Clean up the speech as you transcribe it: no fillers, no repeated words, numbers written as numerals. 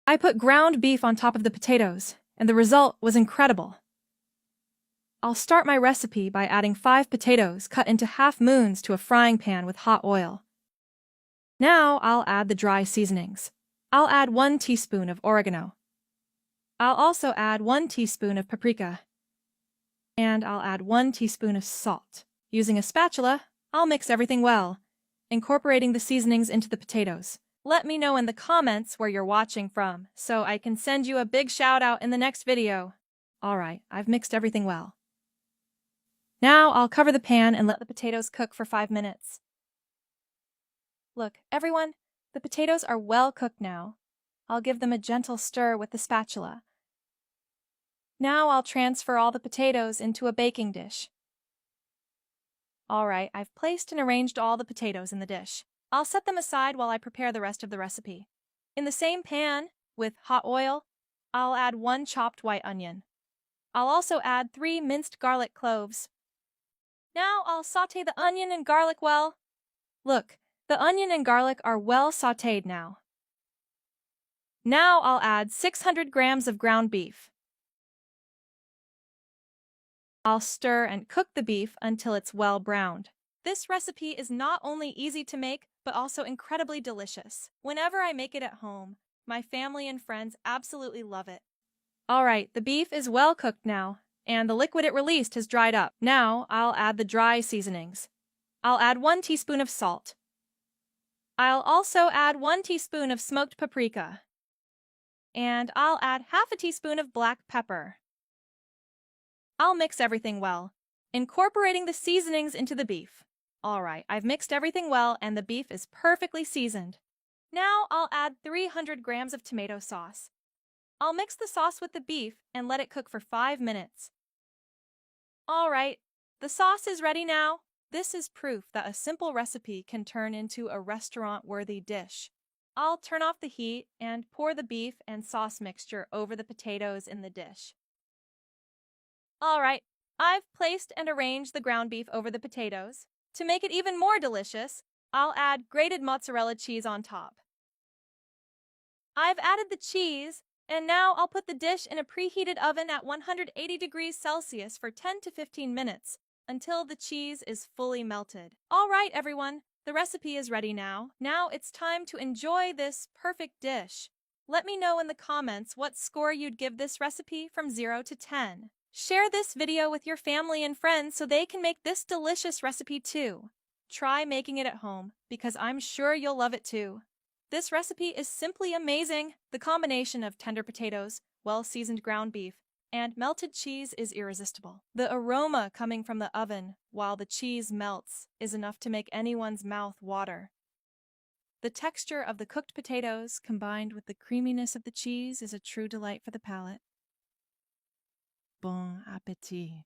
I put ground beef on top of the potatoes, and the result was incredible. I'll start my recipe by adding 5 potatoes cut into half moons to a frying pan with hot oil. Now I'll add the dry seasonings. I'll add 1 teaspoon of oregano. I'll also add 1 teaspoon of paprika. And I'll add 1 teaspoon of salt. Using a spatula, I'll mix everything well, incorporating the seasonings into the potatoes. Let me know in the comments where you're watching from, so I can send you a big shout out in the next video. Alright, I've mixed everything well. Now I'll cover the pan and let the potatoes cook for 5 minutes. Look, everyone, the potatoes are well cooked now. I'll give them a gentle stir with the spatula. Now I'll transfer all the potatoes into a baking dish. Alright, I've placed and arranged all the potatoes in the dish. I'll set them aside while I prepare the rest of the recipe. In the same pan, with hot oil, I'll add 1 chopped white onion. I'll also add 3 minced garlic cloves. Now I'll saute the onion and garlic well. Look, the onion and garlic are well sauteed now. Now I'll add 600 grams of ground beef. I'll stir and cook the beef until it's well browned. This recipe is not only easy to make, but also incredibly delicious. Whenever I make it at home, my family and friends absolutely love it. Alright, the beef is well cooked now, and the liquid it released has dried up. Now I'll add the dry seasonings. I'll add 1 teaspoon of salt. I'll also add 1 teaspoon of smoked paprika. And I'll add half a teaspoon of black pepper. I'll mix everything well, incorporating the seasonings into the beef. Alright, I've mixed everything well and the beef is perfectly seasoned. Now I'll add 300 grams of tomato sauce. I'll mix the sauce with the beef and let it cook for 5 minutes. Alright, the sauce is ready now. This is proof that a simple recipe can turn into a restaurant-worthy dish. I'll turn off the heat and pour the beef and sauce mixture over the potatoes in the dish. Alright, I've placed and arranged the ground beef over the potatoes. To make it even more delicious, I'll add grated mozzarella cheese on top. I've added the cheese, and now I'll put the dish in a preheated oven at 180 degrees Celsius for 10 to 15 minutes until the cheese is fully melted. Alright everyone, the recipe is ready now. Now it's time to enjoy this perfect dish. Let me know in the comments what score you'd give this recipe from 0 to 10. Share this video with your family and friends so they can make this delicious recipe too. Try making it at home because I'm sure you'll love it too. This recipe is simply amazing. The combination of tender potatoes, well-seasoned ground beef, and melted cheese is irresistible. The aroma coming from the oven while the cheese melts is enough to make anyone's mouth water. The texture of the cooked potatoes combined with the creaminess of the cheese is a true delight for the palate. Bon appétit.